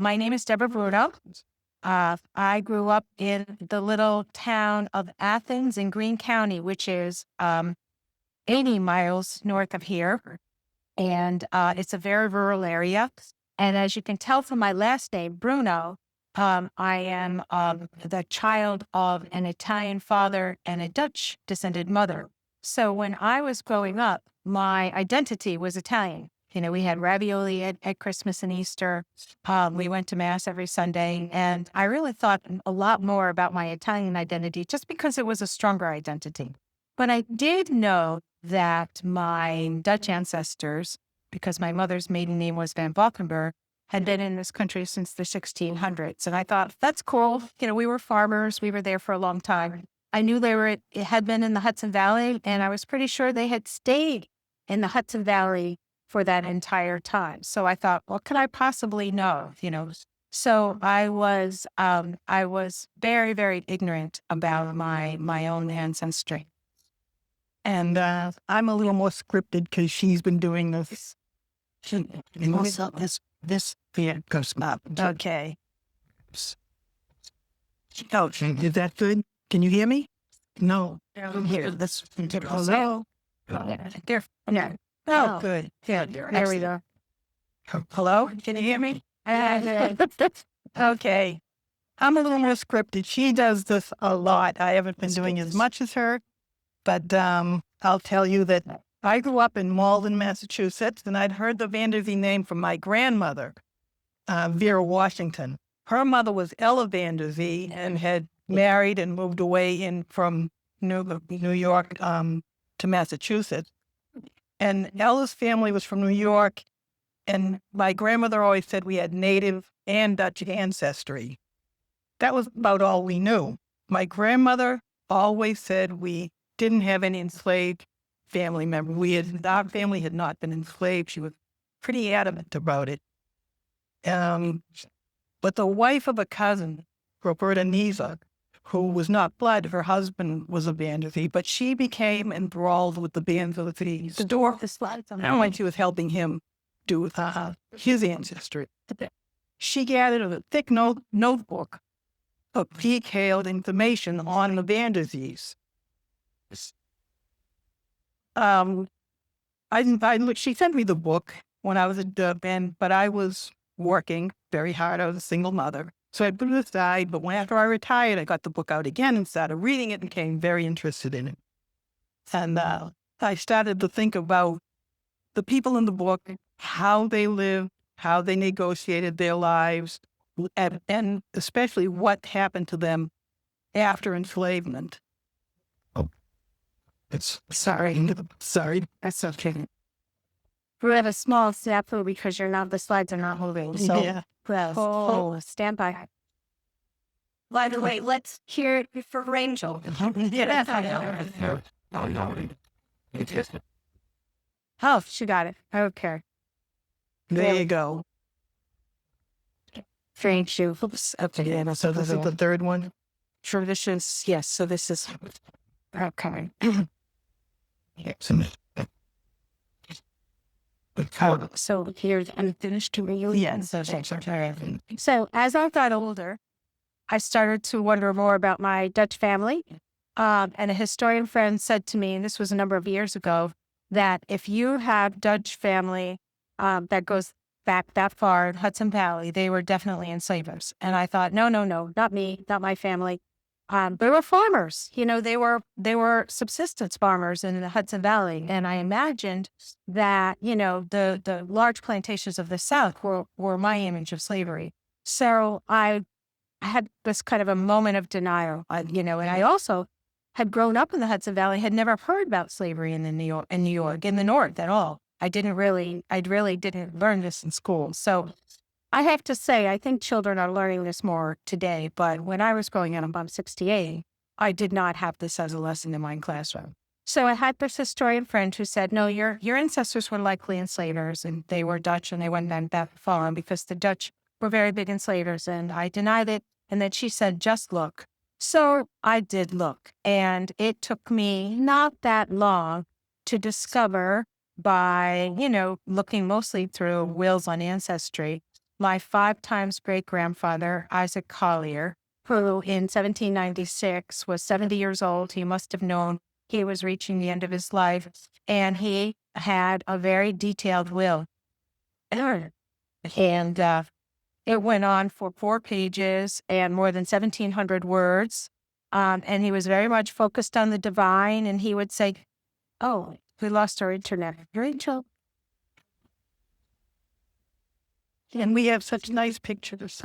my name is Debra Bruno. I grew up in the little town of Athens in Greene County, which is 80 miles north of here. And it's a very rural area. And as you can tell from my last name, Bruno, I am the child of an Italian father and a Dutch descended mother. So when I was growing up, my identity was Italian. We had ravioli at Christmas and Easter. We went to Mass every Sunday. And I really thought a lot more about my Italian identity just because it was a stronger identity. But I did know that my Dutch ancestors, because my mother's maiden name was Van Valkenburg, had been in this country since the 1600s. And I thought, that's cool. We were farmers. We were there for a long time. I knew it had been in the Hudson Valley, and I was pretty sure they had stayed in the Hudson Valley for that entire time. So I thought, what could I possibly know? So I was very, very ignorant about my own ancestry. And I'm a little more scripted because she's been doing this. This goes up. Okay. Oh, is that good? Can you hear me? No. Here, this. Hello? There. Yeah. Oh, good. Yeah, there we go. Hello? Can you hear me? Okay. I'm a little more scripted. She does this a lot. I haven't been doing as much as her, but I'll tell you that I grew up in Malden, Massachusetts, and I'd heard the Vandersee name from my grandmother, Vera Washington. Her mother was Ella Vandersee and had married and moved away from New York to Massachusetts. And Ella's family was from New York, and my grandmother always said we had Native and Dutch ancestry. That was about all we knew. My grandmother always said we didn't have any enslaved family members. Our family had not been enslaved. She was pretty adamant about it. But the wife of a cousin, Roberta Niza, who was not blood, her husband was a Vandersee, but she became enthralled with the Vandersees. The slides on when she was helping him do his ancestry. She gathered a thick notebook of detailed information on the Vandersees. She sent me the book when I was at Durban, but I was working very hard. I was a single mother. So I put it aside, but after I retired, I got the book out again and started reading it and became very interested in it. And I started to think about the people in the book, how they lived, how they negotiated their lives, and especially what happened to them after enslavement. Oh, sorry. That's okay. We have a small snafu because the slides are not moving. So Yeah. Stand by. By the way, let's hear it for Rachel. Oh, she got it. Okay. There you go. Thank you. Oops. Okay. So this is the third one? Traditions. Yes. So this is okay. So here's unfinished to you. Yes. So as I got older, I started to wonder more about my Dutch family. And a historian friend said to me, and this was a number of years ago, that if you have Dutch family that goes back that far in Hudson Valley, they were definitely enslavers. And I thought, no, not me, not my family. They were farmers. They were subsistence farmers in the Hudson Valley. And I imagined that, the large plantations of the South were my image of slavery. So I had this kind of a moment of denial, and I also had grown up in the Hudson Valley, had never heard about slavery in New York, in the North at all. I really didn't learn this in school. So I have to say, I think children are learning this more today. But when I was growing up, I'm 68, I did not have this as a lesson in my classroom. So I had this historian friend who said, no, your ancestors were likely enslavers, and they were Dutch, and they went that far because the Dutch were very big enslavers. And I denied it. And then she said, just look. So I did look. And it took me not that long to discover by, looking mostly through wills on Ancestry, my 5 times great-grandfather, Isaac Collier, who in 1796 was 70 years old. He must have known he was reaching the end of his life, and he had a very detailed will. And it went on for 4 pages and more than 1,700 words. And he was very much focused on the divine. And he would say, "Oh, we lost our internet. Rachel." And we have such nice pictures.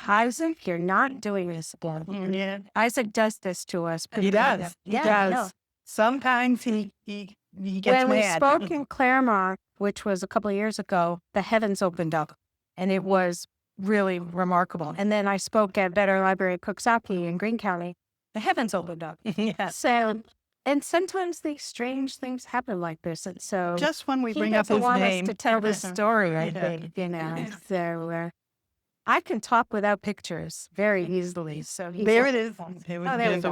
Isaac, you're not doing this again. Yeah, Isaac does this to us. he does. He Yeah, I know. does. Sometimes he gets When we mad. spoke in Claremont, which was a couple of years ago, the heavens opened up, and it was really remarkable. And then I spoke at Better Library at Coxsackie in Greene County. The heavens opened up. Yes. So, and sometimes these strange things happen like this. And so Just when we he bring up doesn't his want name. us to tell this story, I Yeah. think, So I can talk without pictures very easily. So There it is. Oh, there we go. There's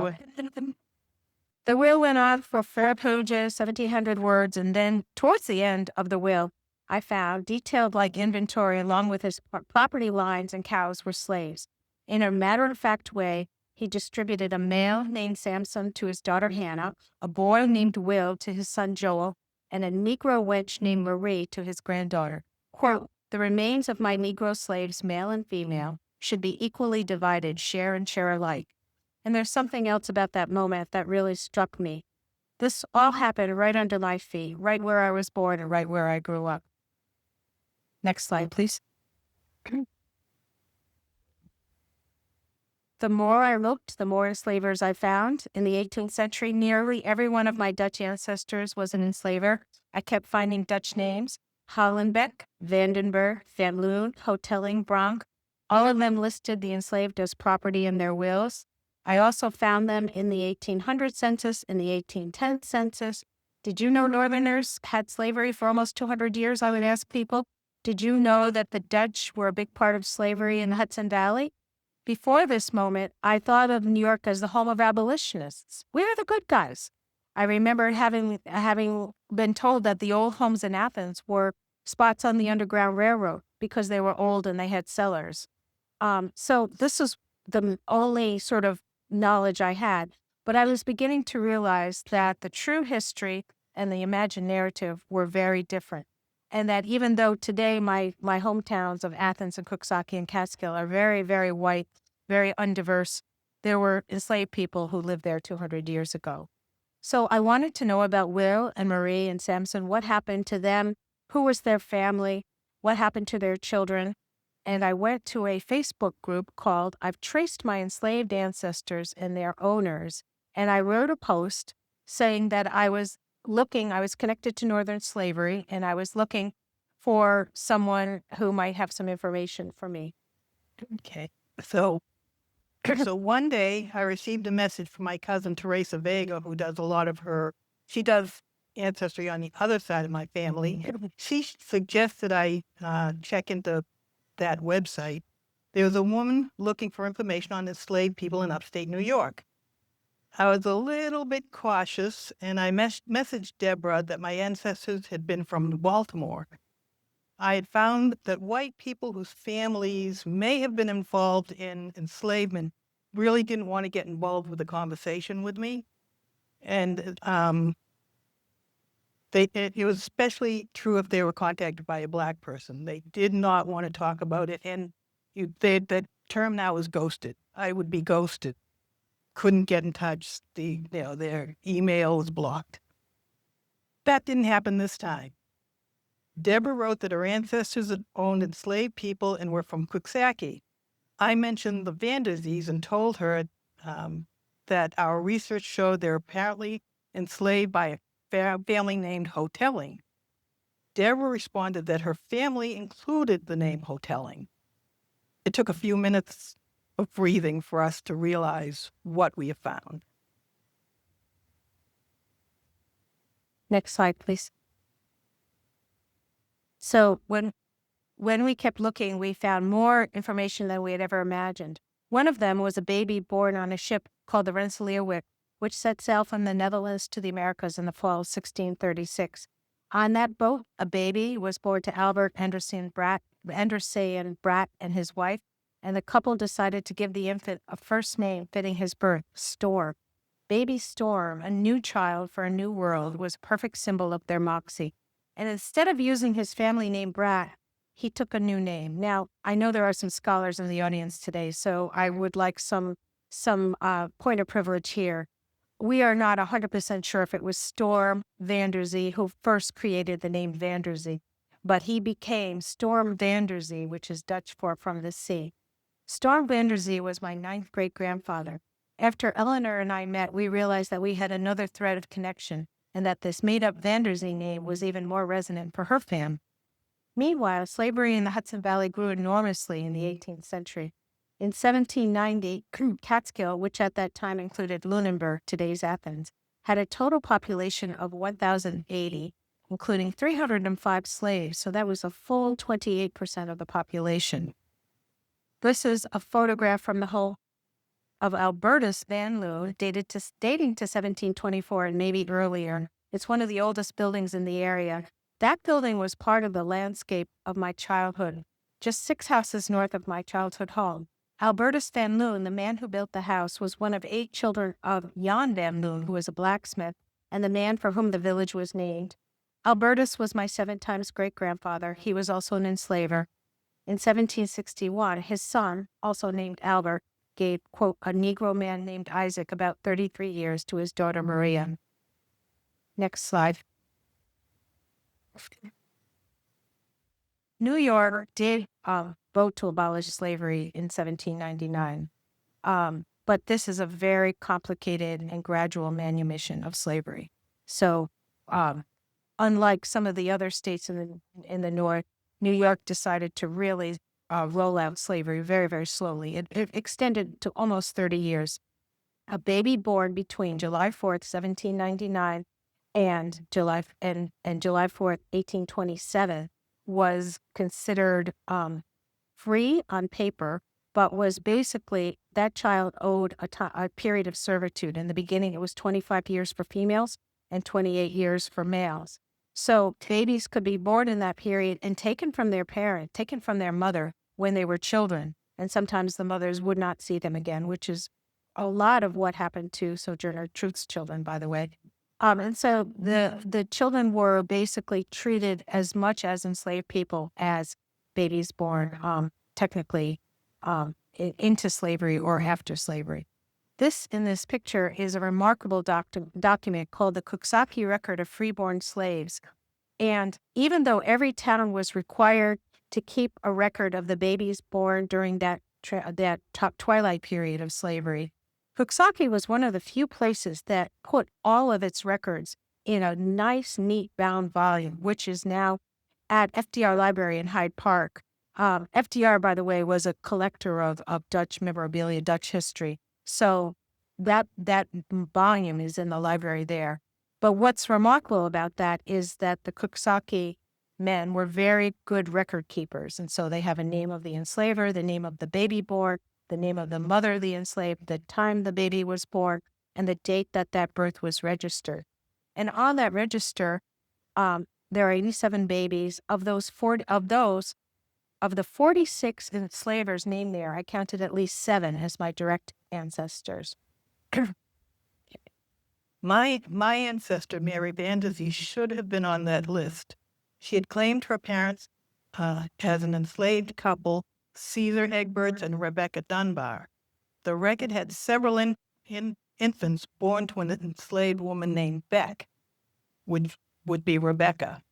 The will went on for 4 pages, 1,700 words, and then towards the end of the will, I found detailed like inventory along with his property lines and cows were slaves. In a matter-of-fact way, he distributed a male named Samson to his daughter Hannah, a boy named Will to his son Joel, and a Negro wench named Marie to his granddaughter. Quote, "The remains of my Negro slaves, male and female, should be equally divided, share and share alike." And there's something else about that moment that really struck me. This all happened right under my feet, right where I was born and right where I grew up. Next slide, please. The more I looked, the more enslavers I found. In the 18th century, nearly every one of my Dutch ancestors was an enslaver. I kept finding Dutch names: Hollenbeck, Vandenberg, Van Loon, Hotelling, Bronk. All of them listed the enslaved as property in their wills. I also found them in the 1800 census, in the 1810 census. Did you know Northerners had slavery for almost 200 years? I would ask people. Did you know that the Dutch were a big part of slavery in the Hudson Valley? Before this moment, I thought of New York as the home of abolitionists. We're the good guys. I remember having been told that the old homes in Athens were spots on the Underground Railroad because they were old and they had cellars. So this is the only sort of knowledge I had. But I was beginning to realize that the true history and the imagined narrative were very different. And that even though today my hometowns of Athens and Coxsackie and Catskill are very, very white, very undiverse, there were enslaved people who lived there 200 years ago. So I wanted to know about Will and Marie and Samson. What happened to them? Who was their family? What happened to their children? And I went to a Facebook group called "I've Traced My Enslaved Ancestors and Their Owners." And I wrote a post saying that I was connected to Northern slavery, and I was looking for someone who might have some information for me. Okay. So one day I received a message from my cousin Teresa Vega, who does she does ancestry on the other side of my family. She suggested I check into that website. There's a woman looking for information on enslaved people in upstate New York. I was a little bit cautious, and I messaged Debra that my ancestors had been from Baltimore. I had found that white people whose families may have been involved in enslavement really didn't want to get involved with the conversation with me. And it was especially true if they were contacted by a Black person. They did not want to talk about it. And the term now is ghosted. I would be ghosted. Couldn't get in touch. Their email was blocked. That didn't happen this time. Debra wrote that her ancestors had owned enslaved people and were from Coxsackie. I mentioned the Vanderzees and told her that our research showed they're apparently enslaved by a family named Hotelling. Debra responded that her family included the name Hotelling. It took a few minutes of breathing for us to realize what we have found. Next slide, please. So when we kept looking, we found more information than we had ever imagined. One of them was a baby born on a ship called the Rensselaerwick, which set sail from the Netherlands to the Americas in the fall of 1636. On that boat, a baby was born to Albert Anderson Bratt Vandersay Brat and his wife, and the couple decided to give the infant a first name fitting his birth, Storm. Baby Storm, a new child for a new world, was a perfect symbol of their moxie. And instead of using his family name Brat, he took a new name. Now, I know there are some scholars in the audience today, so I would like some point of privilege here. We are not 100% sure if it was Storm Vanderzee who first created the name Vanderzee, but he became Storm Vanderzee, which is Dutch for from the sea. Storm Vanderzee was my 9th great-grandfather. After Eleanor and I met, we realized that we had another thread of connection, and that this made-up Vanderzee name was even more resonant for her fam. Meanwhile, slavery in the Hudson Valley grew enormously in the 18th century. In 1790, Catskill, which at that time included Lunenburg, today's Athens, had a total population of 1,080, including 305 slaves, so that was a full 28% of the population. This is a photograph from the hull of Albertus Van Loon, dating to 1724 and maybe earlier. It's one of the oldest buildings in the area. That building was part of the landscape of my childhood, just 6 houses north of my childhood home. Albertus Van Loon, the man who built the house, was one of 8 children of Jan Van Loon, who was a blacksmith, and the man for whom the village was named. Albertus was my 7 times great-grandfather. He was also an enslaver. In 1761, his son, also named Albert, gave, quote, a Negro man named Isaac about 33 years to his daughter Maria. Next slide. New York did vote to abolish slavery in 1799, but this is a very complicated and gradual manumission of slavery. So unlike some of the other states in the North, New York decided to really roll out slavery very, very slowly. It extended to almost 30 years. A baby born between July 4th, 1799 and July 4th, 1827 was considered free on paper, but was basically, that child owed a period of servitude. In the beginning, it was 25 years for females and 28 years for males. So babies could be born in that period and taken from their parent, taken from their mother when they were children. And sometimes the mothers would not see them again, which is a lot of what happened to Sojourner Truth's children, by the way. And so the children were basically treated as much as enslaved people as babies born technically into slavery or after slavery. In this picture is a remarkable document called the Coxsackie Record of Freeborn Slaves. And even though every town was required to keep a record of the babies born during that twilight period of slavery, Coxsackie was one of the few places that put all of its records in a nice, neat bound volume, which is now at FDR Library in Hyde Park. FDR, by the way, was a collector of Dutch memorabilia, Dutch history. So that volume is in the library there. But what's remarkable about that is that the Coxsackie men were very good record keepers. And so they have a name of the enslaver, the name of the baby born, the name of the mother, the enslaved, the time the baby was born, and the date that birth was registered. And on that register, there are 87 babies. Of the 46 enslavers named there, I counted at least 7 as my direct ancestors. My ancestor, Mary Vanderzee, should have been on that list. She had claimed her parents as an enslaved couple, Caesar Egberts and Rebecca Dunbar. The record had several infants born to an enslaved woman named Beck, which would be Rebecca,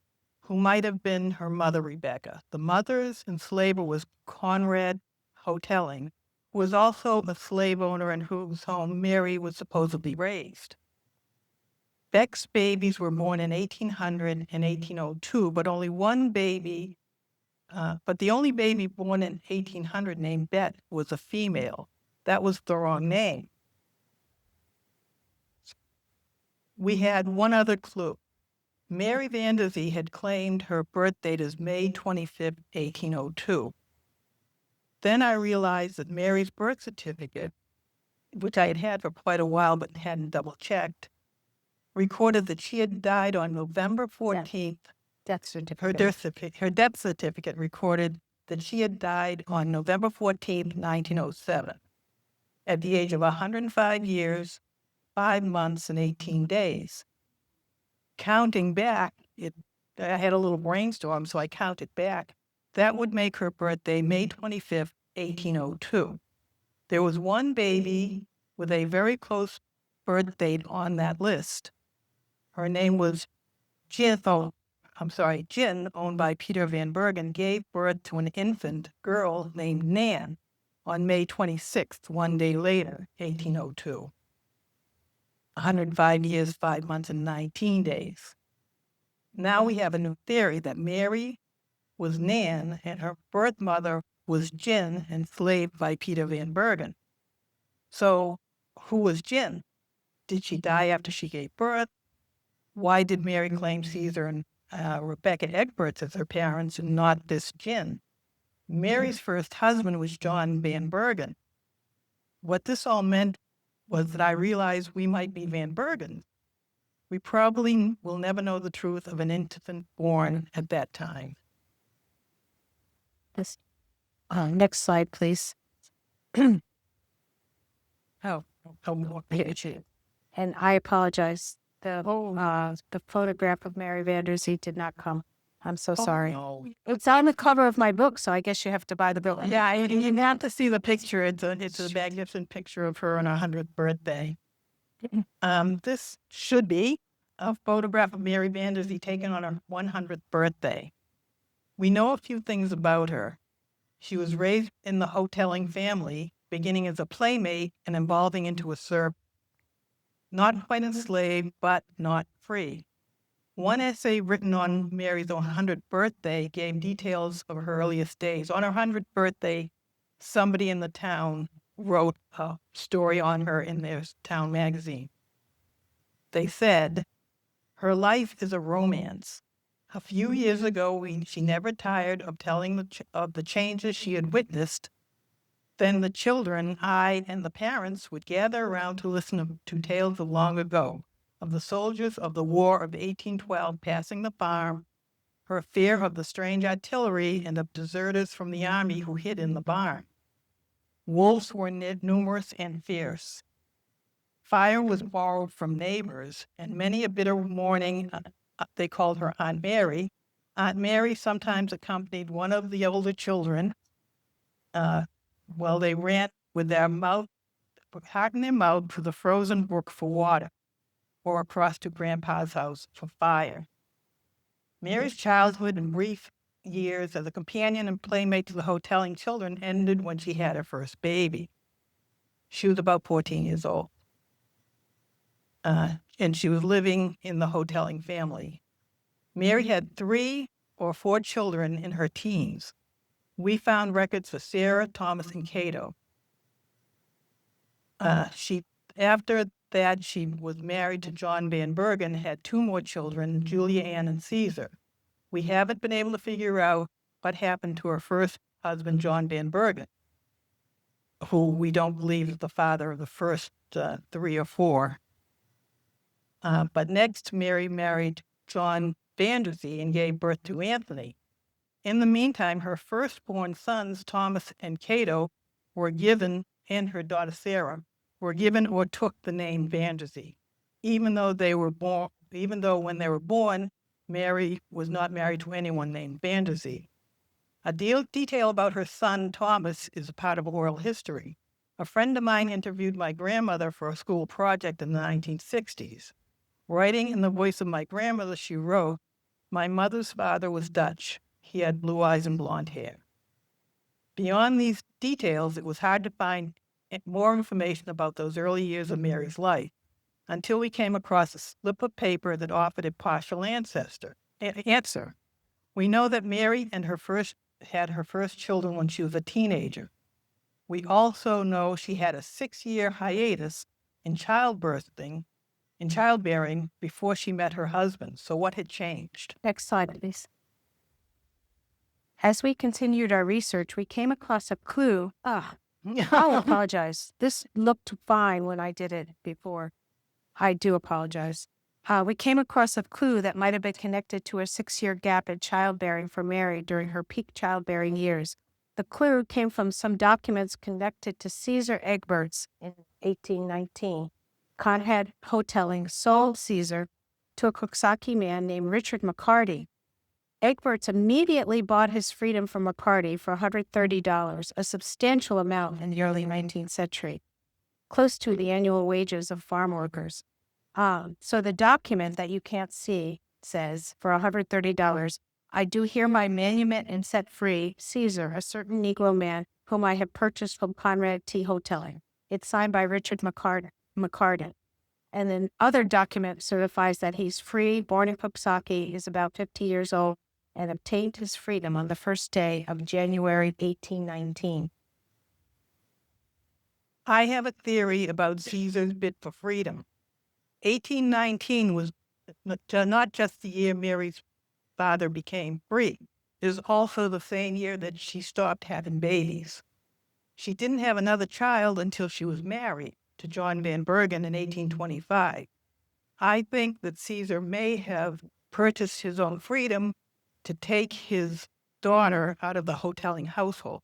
who might have been her mother, Rebecca. The mother's enslaver was Conrad Hotelling, who was also a slave owner in whose home Mary was supposedly raised. Beck's babies were born in 1800 and 1802, but only one baby, but the only baby born in 1800 named Bet was a female. That was the wrong name. We had one other clue. Mary Vanderzee had claimed her birth date as May 25th, 1802. Then I realized that Mary's birth certificate, which I had had for quite a while but hadn't double-checked, recorded that she had died on November 14th. Death certificate. Her death certificate recorded that she had died on November 14th, 1907, at the age of 105 years, 5 months, and 18 days. Counting back, I had a little brainstorm, so I counted back. That would make her birthday May 25th, 1802. There was one baby with a very close birth date on that list. Her name was Jin, owned by Peter Van Bergen, gave birth to an infant girl named Nan on May 26th, one day later, 1802. 105 years, 5 months, and 19 days. Now we have a new theory that Mary was Nan and her birth mother was Jin, enslaved by Peter Van Bergen. So who was Jin? Did she die after she gave birth? Why did Mary claim Caesar and Rebecca Egberts as her parents and not this Jin? Mary's first husband was John Van Bergen. What this all meant was that I realized we might be Van Bergens. We probably will never know the truth of an infant born at that time. This, next slide, please. And I apologize. The photograph of Mary Vanderzee did not come. I'm so sorry. No. It's on the cover of my book, so I guess you have to buy the book. Yeah, you have to see the picture. It's a magnificent picture of her on her 100th birthday. This should be a photograph of Mary Vanderzee taken on her 100th birthday. We know a few things about her. She was raised in the hoteling family, beginning as a playmate and evolving into a servant. Not quite enslaved, but not free. One essay written on Mary's 100th birthday gave details of her earliest days. On her 100th birthday, somebody in the town wrote a story on her in their town magazine. They said, "Her life is a romance. A few years ago, she never tired of telling of the changes she had witnessed. Then the children, I, and the parents would gather around to listen to tales of long ago, of the soldiers of the War of 1812 passing the farm, her fear of the strange artillery, and of deserters from the army who hid in the barn. Wolves were numerous and fierce. Fire was borrowed from neighbors, and many a bitter morning, they called her Aunt Mary. Aunt Mary sometimes accompanied one of the older children while they ran with their mouth, hardened their mouth to the frozen brook for water, or across to Grandpa's house for fire. Mary's childhood and brief years as a companion and playmate to the hoteling children ended when she had her first baby. She was about 14 years old. And she was living in the hoteling family. Mary had 3 or 4 children in her teens. We found records for Sarah, Thomas, and Cato. After that, she was married to John Van Bergen, had 2 more children, Julia Ann and Caesar. We haven't been able to figure out what happened to her first husband, John Van Bergen, who we don't believe is the father of the first 3 or 4. But next, Mary married John Vanderzee and gave birth to Anthony. In the meantime, her firstborn sons, Thomas and Cato, were given, and her daughter Sarah, were given or took the name Vanderzee, even though when they were born, Mary was not married to anyone named Vanderzee. A detail about her son, Thomas, is a part of oral history. A friend of mine interviewed my grandmother for a school project in the 1960s. Writing in the voice of my grandmother, she wrote, "My mother's father was Dutch. He had blue eyes and blonde hair." Beyond these details, it was hard to find more information about those early years of Mary's life until we came across a slip of paper that offered a partial answer. We know that Mary and had her first children when she was a teenager. We also know she had a 6-year hiatus in childbearing before she met her husband. So what had changed? Next slide, please. As we continued our research, we came across a clue. I'll apologize. This looked fine when I did it before. I do apologize. We came across a clue that might have been connected to a 6-year gap in childbearing for Mary during her peak childbearing years. The clue came from some documents connected to Caesar Egberts in 1819. Conrad Hotelling sold Caesar to a Coxsackie man named Richard McCarty. Egberts immediately bought his freedom from McCarty for $130, a substantial amount in the early 19th century, close to the annual wages of farm workers. So the document that you can't see says, for $130, I do hereby manumit and set free Caesar, a certain Negro man whom I have purchased from Conrad T. Hotelling. It's signed by Richard McCarty. And then other document certifies that he's free, born in Coxsackie, is about 50 years old, and obtained his freedom on the first day of January 1819. I have a theory about Caesar's bid for freedom. 1819 was not just the year Mary's father became free. It was also the same year that she stopped having babies. She didn't have another child until she was married to John Van Bergen in 1825. I think that Caesar may have purchased his own freedom to take his daughter out of the Hotelling household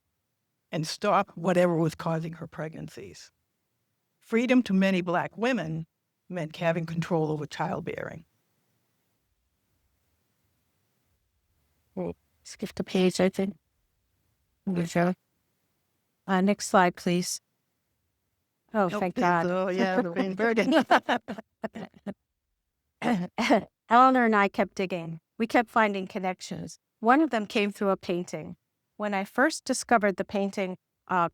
and stop whatever was causing her pregnancies. Freedom to many Black women meant having control over childbearing. Skip the page, I think. Next slide, please. Oh, thank God. Oh, yeah, the Van Bergen. Eleanor and I kept digging. We kept finding connections. One of them came through a painting. When I first discovered the painting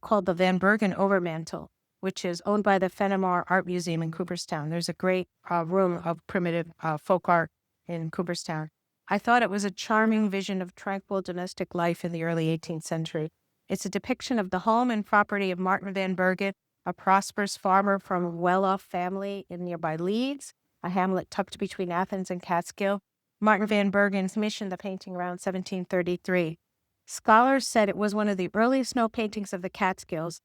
called the Van Bergen Overmantel, which is owned by the Fenimore Art Museum in Cooperstown. There's a great room of primitive folk art in Cooperstown. I thought it was a charming vision of tranquil domestic life in the early 18th century. It's a depiction of the home and property of Martin Van Bergen, a prosperous farmer from a well-off family in nearby Leeds, a hamlet tucked between Athens and Catskill. Martin Van Bergen's commissioned the painting around 1733. Scholars said it was one of the earliest snow paintings of the Catskills,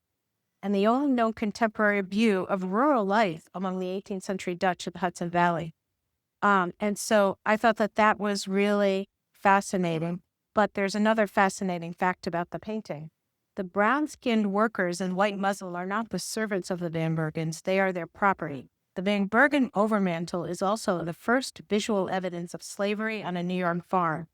and the only known contemporary view of rural life among the 18th century Dutch of the Hudson Valley. And so I thought that that was really fascinating. But there's another fascinating fact about the painting. The brown-skinned workers in white muslin are not the servants of the Van Bergens. They are their property. The Van Bergen overmantel is also the first visual evidence of slavery on a New York farm.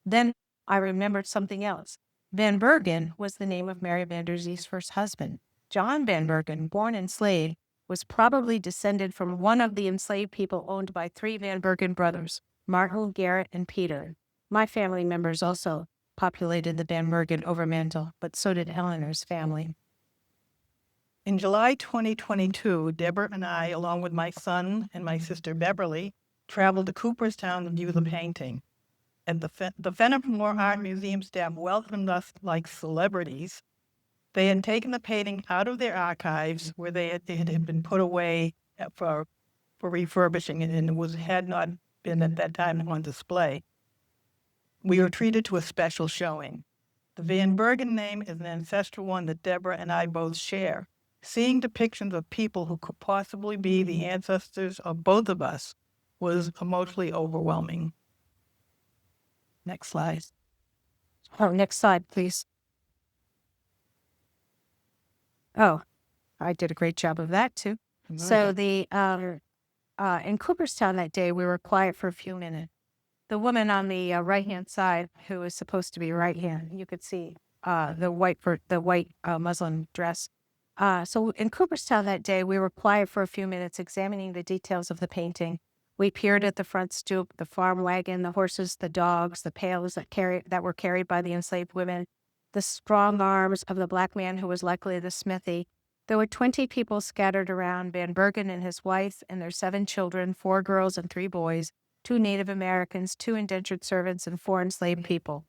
Then I remembered something else. Van Bergen was the name of Mary Van der Zee's first husband. John Van Bergen, born enslaved, was probably descended from one of the enslaved people owned by 3 Van Bergen brothers, Martin, Garrett, and Peter. My family members also populated the Van Bergen overmantel, but so did Eleanor's family. In July 2022, Debra and I, along with my son and my sister Beverly, traveled to Cooperstown to view the painting. And the Fenimore Art Museum staff welcomed us like celebrities. They had taken the painting out of their archives where it had been put away for refurbishing it, and had not been at that time on display. We were treated to a special showing. The Van Bergen name is an ancestral one that Debra and I both share. Seeing depictions of people who could possibly be the ancestors of both of us was emotionally overwhelming. Next slide. Oh, next slide, please. Oh, I did a great job of that, too. So in Cooperstown that day, we were quiet for a few minutes. The woman on the right-hand side, who is supposed to be right-hand, you could see the white muslin dress. So in Cooperstown that day, we were quiet for a few minutes, examining the details of the painting. We peered at the front stoop, the farm wagon, the horses, the dogs, the pails that were carried by the enslaved women, the strong arms of the Black man who was likely the smithy. There were 20 people scattered around: Van Bergen and his wife and their 7 children, 4 girls and 3 boys, 2 Native Americans, 2 indentured servants, and 4 enslaved people.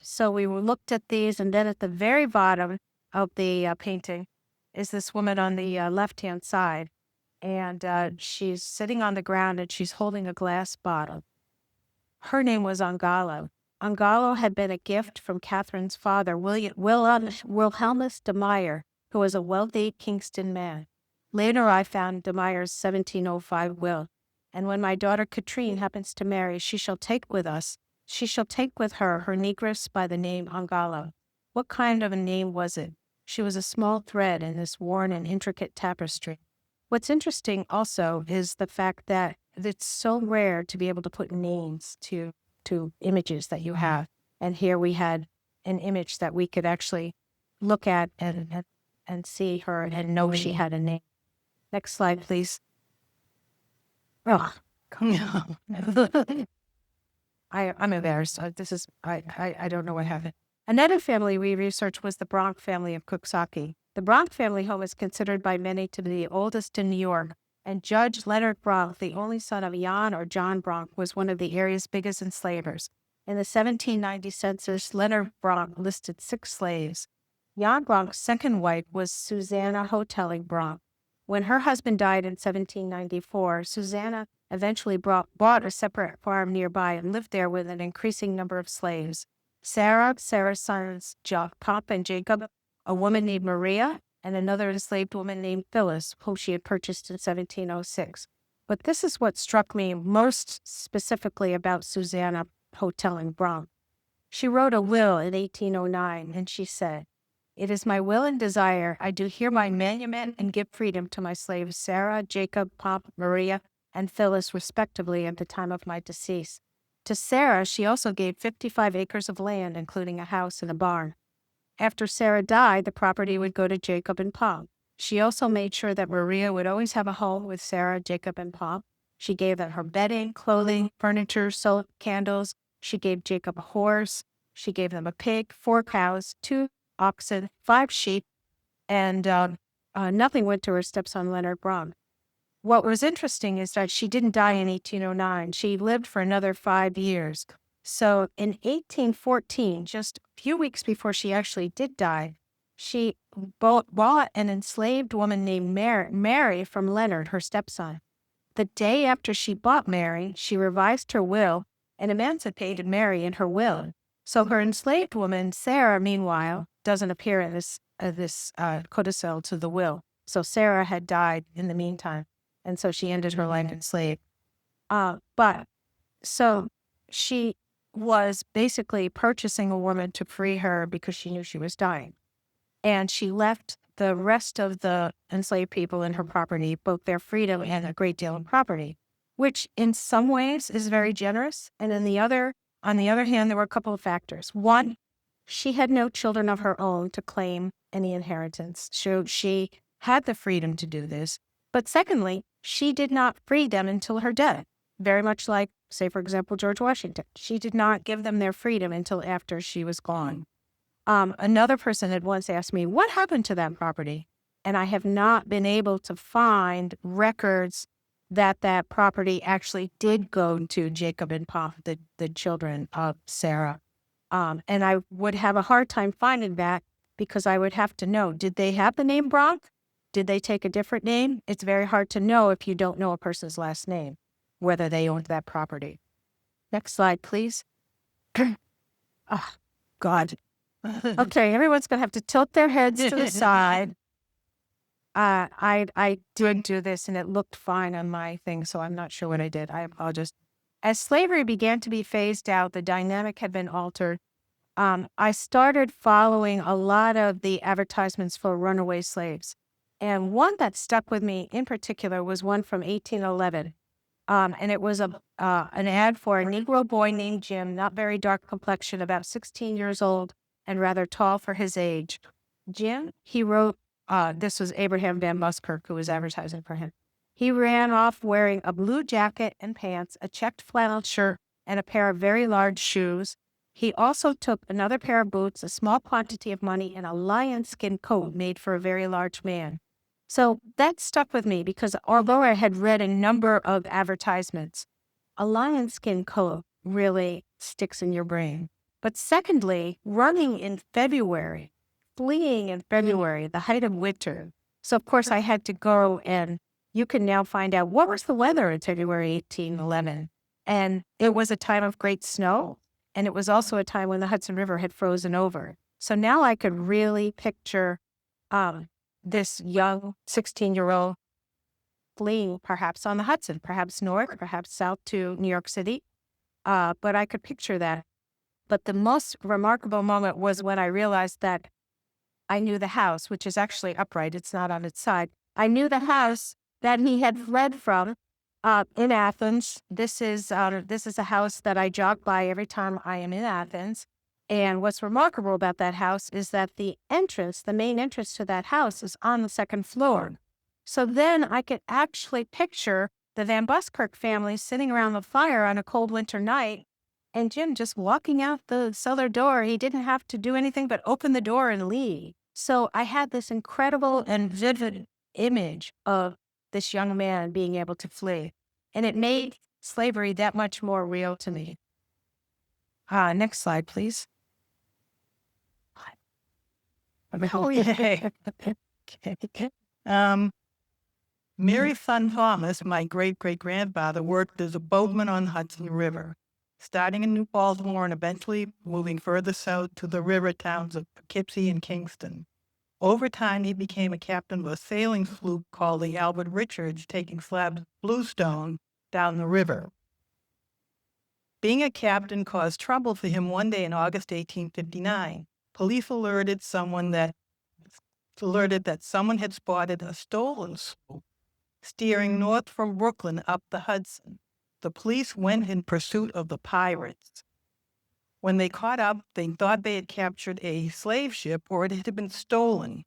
So we looked at these, and then at the very bottom of the painting is this woman on the left-hand side, and she's sitting on the ground, and she's holding a glass bottle. Her name was Angalo. Angalo had been a gift from Catherine's father, Wilhelmus de Mire, who was a wealthy Kingston man. Later, I found de Mire's 1705 will. And when my daughter Katrine happens to marry, she shall take with her negress by the name Angala. What kind of a name was it? She was a small thread in this worn and intricate tapestry. What's interesting also is the fact that it's so rare to be able to put names to images that you have. And here we had an image that we could actually look at and see her and know she had a name. Next slide, please. Oh, I'm embarrassed. I don't know what happened. Another family we researched was the Bronk family of Cooksaki. The Bronk family home is considered by many to be the oldest in New York, and Judge Leonard Bronk, the only son of Jan or John Bronk, was one of the area's biggest enslavers. In the 1790 census, Leonard Bronk listed 6 slaves. Jan Bronk's second wife was Susanna Hotelling Bronk. When her husband died in 1794, Susanna eventually bought a separate farm nearby and lived there with an increasing number of slaves. Sarah's sons, Pop and Jacob, a woman named Maria, and another enslaved woman named Phyllis, whom she had purchased in 1706. But this is what struck me most specifically about Susanna Hotelling Bronk. She wrote a will in 1809, and she said, "It is my will and desire I do hereby manumit and give freedom to my slaves Sarah, Jacob, Pop, Maria, and Phyllis respectively at the time of my decease. To Sarah she also gave 55 acres of land, including a house and a barn. After Sarah died, the property would go to Jacob and Pop. She also made sure that Maria would always have a home with Sarah, Jacob, and Pop. She gave them her bedding, clothing, furniture, soap, candles. She gave Jacob a horse. She gave them a pig, 4 cows, 2 oxen, 5 sheep, and nothing went to her stepson Leonard Bronk. What was interesting is that she didn't die in 1809. She lived for another 5 years. So in 1814, just a few weeks before she actually did die, she bought an enslaved woman named Mary from Leonard, her stepson. The day after she bought Mary, she revised her will and emancipated Mary in her will. So her enslaved woman, Sarah, meanwhile, doesn't appear in this codicil to the will. So Sarah had died in the meantime, and so she ended her life enslaved. But so she was basically purchasing a woman to free her because she knew she was dying. And she left the rest of the enslaved people in her property, both their freedom and a great deal of property, which in some ways is very generous. And on the other hand, there were a couple of factors. One, she had no children of her own to claim any inheritance. So she had the freedom to do this. But secondly, she did not free them until her death. Very much like, say, for example, George Washington. She did not give them their freedom until after she was gone. Another person had once asked me, what happened to that property? And I have not been able to find records that property actually did go to Jacob and Pop, the children of Sarah. And I would have a hard time finding that because I would have to know, did they have the name Bronk? Did they take a different name? It's very hard to know if you don't know a person's last name, whether they owned that property. Next slide, please. Oh, God. Okay, everyone's going to have to tilt their heads to the side. I did do this, and it looked fine on my thing, so I'm not sure what I did. I apologize. As slavery began to be phased out, the dynamic had been altered. I started following a lot of the advertisements for runaway slaves. And one that stuck with me in particular was one from 1811. And it was an ad for a Negro boy named Jim, not very dark complexion, about 16 years old, and rather tall for his age. Jim, he wrote, this was Abraham Van Buskirk who was advertising for him. He ran off wearing a blue jacket and pants, a checked flannel shirt, and a pair of very large shoes. He also took another pair of boots, a small quantity of money, and a lion skin coat made for a very large man. So that stuck with me because although I had read a number of advertisements, a lion skin coat really sticks in your brain. But secondly, running in February, fleeing in February, the height of winter. So of course I had to go, and you can now find out what was the weather in February 1811. And it was a time of great snow. And it was also a time when the Hudson River had frozen over. So now I could really picture this young 16-year-old fleeing perhaps on the Hudson, perhaps north, perhaps south to New York City. But I could picture that. But the most remarkable moment was when I realized that I knew the house, which is actually upright. It's not on its side. I knew the house that he had fled from in Athens. This is a house that I jog by every time I am in Athens. And what's remarkable about that house is that the main entrance to that house is on the second floor. So then I could actually picture the Van Buskirk family sitting around the fire on a cold winter night and Jim just walking out the cellar door. He didn't have to do anything but open the door and leave. So I had this incredible and vivid image of this young man being able to flee. And it made slavery that much more real to me. Next slide, please. Oh, yay. Mary's son Thomas, my great-great-grandfather, worked as a boatman on the Hudson River, starting in New Baltimore and eventually moving further south to the river towns of Poughkeepsie and Kingston. Over time, he became a captain of a sailing sloop called the Albert Richards, taking slabs of bluestone down the river. Being a captain caused trouble for him one day in August 1859. Police alerted that someone had spotted a stolen sloop steering north from Brooklyn up the Hudson. The police went in pursuit of the pirates. When they caught up, they thought they had captured a slave ship or it had been stolen.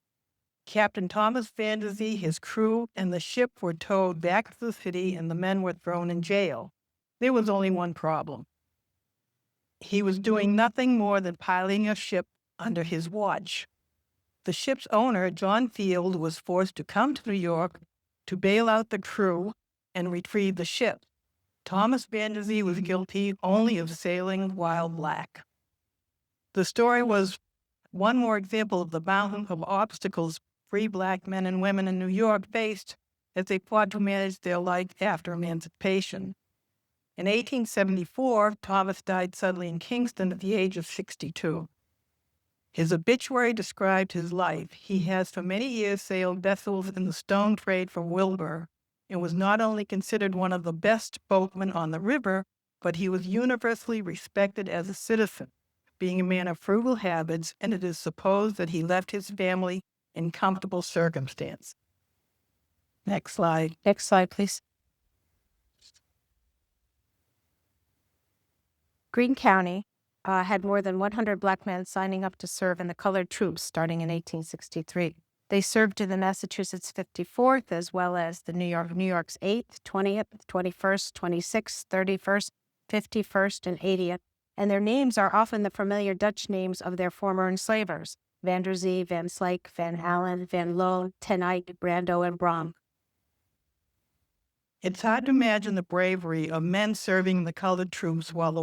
Captain Thomas Vanderzee, his crew, and the ship were towed back to the city and the men were thrown in jail. There was only one problem. He was doing nothing more than piloting a ship under his watch. The ship's owner, John Field, was forced to come to New York to bail out the crew and retrieve the ship. Thomas Vanderzee was guilty only of sailing while black. The story was one more example of the mountain of obstacles free black men and women in New York faced as they fought to manage their life after emancipation. In 1874, Thomas died suddenly in Kingston at the age of 62. His obituary described his life. He has for many years sailed vessels in the stone trade from Wilbur and was not only considered one of the best boatmen on the river, but he was universally respected as a citizen, being a man of frugal habits, and it is supposed that he left his family in comfortable circumstance. Next slide. Next slide, please. Greene County had more than 100 black men signing up to serve in the colored troops starting in 1863. They served in the Massachusetts 54th as well as the New York's 8th, 20th, 21st, 26th, 31st, 51st, and 80th, and their names are often the familiar Dutch names of their former enslavers: Vanderzee, Van Slyke, Van Allen, Van Loon, Ten Eyck, Brando, and Brom. It's hard to imagine the bravery of men serving in the colored troops while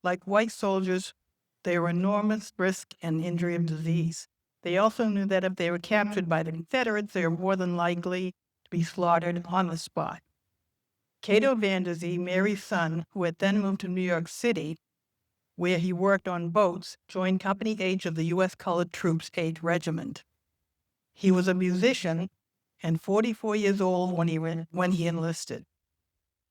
like white soldiers, they were enormous risk and injury of disease. They also knew that if they were captured by the Confederates, they were more than likely to be slaughtered on the spot. Cato Vanderzee, Mary's son, who had then moved to New York City, where he worked on boats, joined Company H of the U.S. Colored Troops 8th Regiment. He was a musician and 44 years old when he enlisted.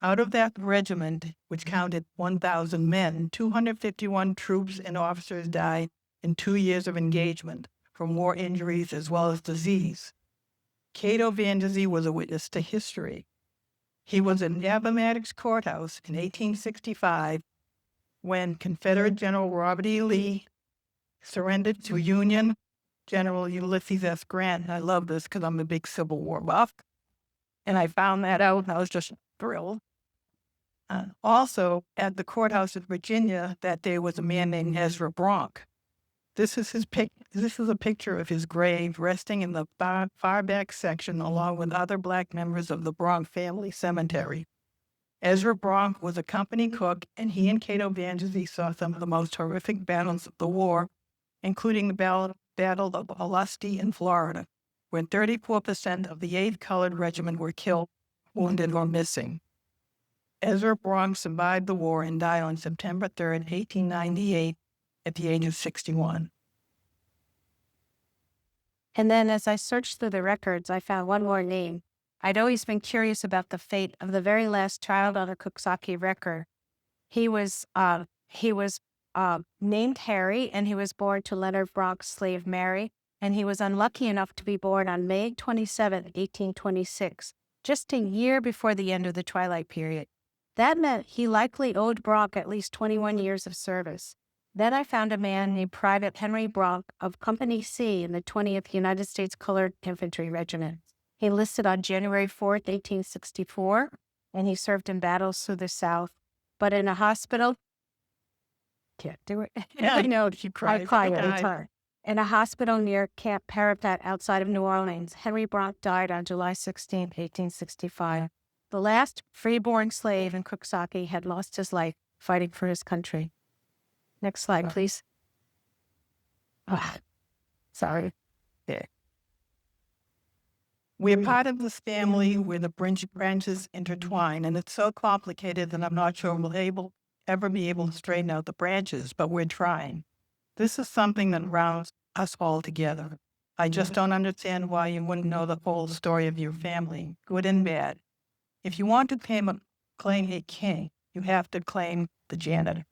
Out of that regiment, which counted 1,000 men, 251 troops and officers died in 2 years of engagement from war injuries as well as disease. Cato Vanderzee was a witness to history. He was in Appomattox Courthouse in 1865 when Confederate General Robert E. Lee surrendered to Union General Ulysses S. Grant. I love this because I'm a big Civil War buff. And I found that out and I was just thrilled. Also, at the courthouse in Virginia that day was a man named Ezra Bronk. This is a picture of his grave resting in the far back section along with other black members of the Bronk family cemetery. Ezra Bronk was a company cook, and he and Cato Vanderzee saw some of the most horrific battles of the war, including the Battle of Olustee in Florida, when 34% of the 8th Colored Regiment were killed, wounded, or missing. Ezra Bronk survived the war and died on September 3rd, 1898, at the age of 61. And then as I searched through the records, I found one more name I'd always been curious about the fate of the very last child on the Coxsackie record. He was named Harry, and he was born to Leonard Brock's slave Mary, and he was unlucky enough to be born on May 27, 1826, just a year before the end of the Twilight period. That meant he likely owed Brock at least 21 years of service. Then I found a man named Private Henry Brock of Company C in the 20th United States Colored Infantry Regiment. He enlisted on January 4th, 1864, and he served in battles through the South. But in a hospital, can't do it. Yeah, I know, she I cried cry every every time. time. In a hospital near Camp Parapet outside of New Orleans, Henry Brock died on July 16, 1865. The last freeborn slave in Coxsackie had lost his life fighting for his country. Next slide, please. Sorry. We're part of this family where the branches intertwine, and it's so complicated that I'm not sure we'll ever be able to straighten out the branches, but we're trying. This is something that rounds us all together. I just don't understand why you wouldn't know the whole story of your family, good and bad. If you want to claim a king, you have to claim the janitor.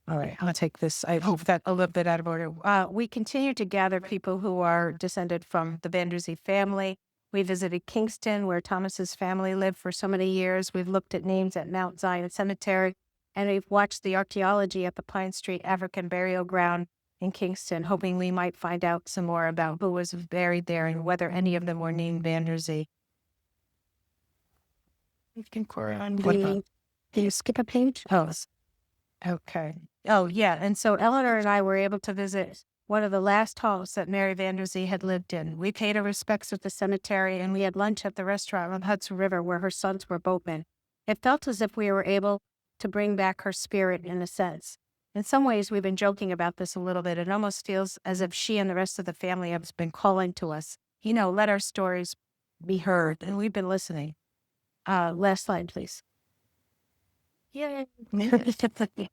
All right, I'll take this. I hope that a little bit out of order. We continue to gather people who are descended from the Vanderzee family. We visited Kingston, where Thomas's family lived for so many years. We've looked at names at Mount Zion Cemetery, and we've watched the archaeology at the Pine Street African Burial Ground in Kingston, hoping we might find out some more about who was buried there and whether any of them were named Vanderzee. Can you skip a page? Oh, okay. Oh, yeah. And so Eleanor and I were able to visit one of the last halls that Mary Vanderzee had lived in. We paid our respects at the cemetery, and we had lunch at the restaurant on the Hudson River where her sons were boatmen. It felt as if we were able to bring back her spirit in a sense. In some ways, we've been joking about this a little bit. It almost feels as if she and the rest of the family have been calling to us, let our stories be heard, and we've been listening. Last slide, please. Yay. The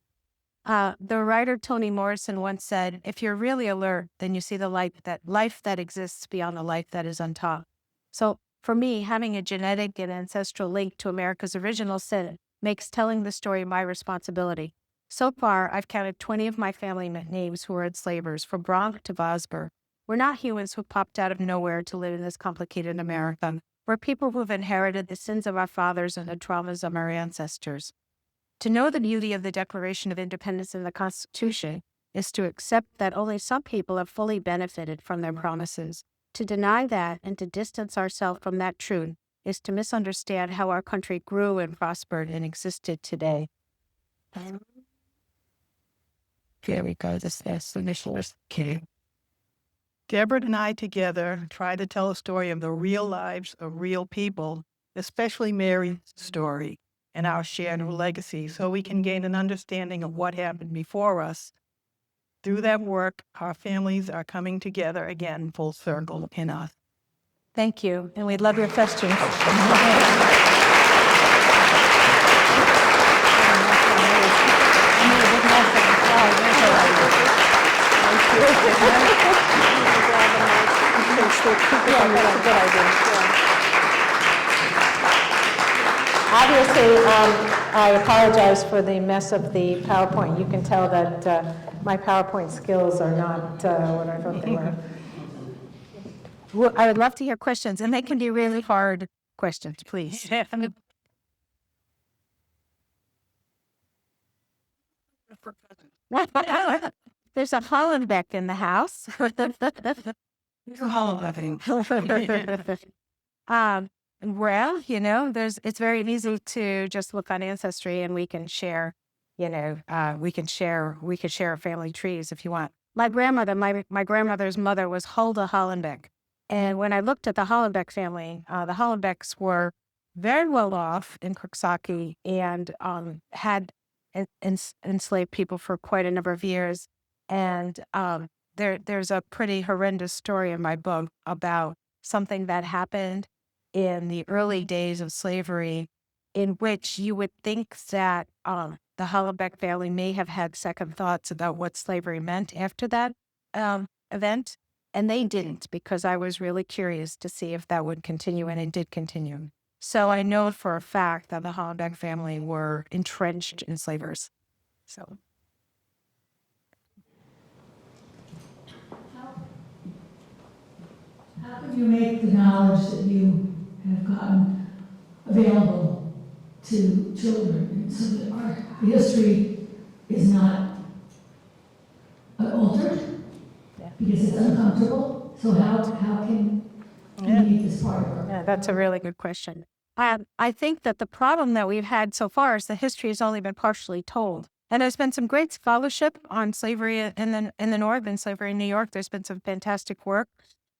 writer Toni Morrison once said, if you're really alert, then you see the life that exists beyond the life that is untaught. So for me, having a genetic and ancestral link to America's original sin makes telling the story my responsibility. So far, I've counted 20 of my family names who are enslavers, from Bronx to Vosper. We're not humans who popped out of nowhere to live in this complicated America. We're people who've inherited the sins of our fathers and the traumas of our ancestors. To know the beauty of the Declaration of Independence in the Constitution is to accept that only some people have fully benefited from their promises. To deny that and to distance ourselves from that truth is to misunderstand how our country grew and prospered and existed today. Here we go. This is initials. Okay. Debra and I together try to tell a story of the real lives of real people, especially Mary's story and our shared legacy, so we can gain an understanding of what happened before us. Through that work, our families are coming together again, full circle in us. Thank you, and we'd love your questions. Obviously, I apologize for the mess of the PowerPoint. You can tell that my PowerPoint skills are not what I thought they were. Well, I would love to hear questions, and they can be really hard questions, please. There's a Hollenbeck in the house. Well, it's very easy to just look on Ancestry, and we can share, we can share family trees if you want. My grandmother, my grandmother's mother was Hulda Hollenbeck. And when I looked at the Hollenbeck family, the Hollenbecks were very well off in Coxsackie and had enslaved people for quite a number of years. And there's a pretty horrendous story in my book about something that happened in the early days of slavery, in which you would think that the Hollenbeck family may have had second thoughts about what slavery meant after that event. And they didn't, because I was really curious to see if that would continue, and it did continue. So I know for a fact that the Hollenbeck family were entrenched enslavers. So. How can you make the knowledge that you have gotten available to children so that our history is not altered? Because it's uncomfortable. So how can we make this part of our... Yeah, that's a really good question. I think that the problem that we've had so far is the history has only been partially told. And there's been some great scholarship on slavery in the North and slavery in New York. There's been some fantastic work.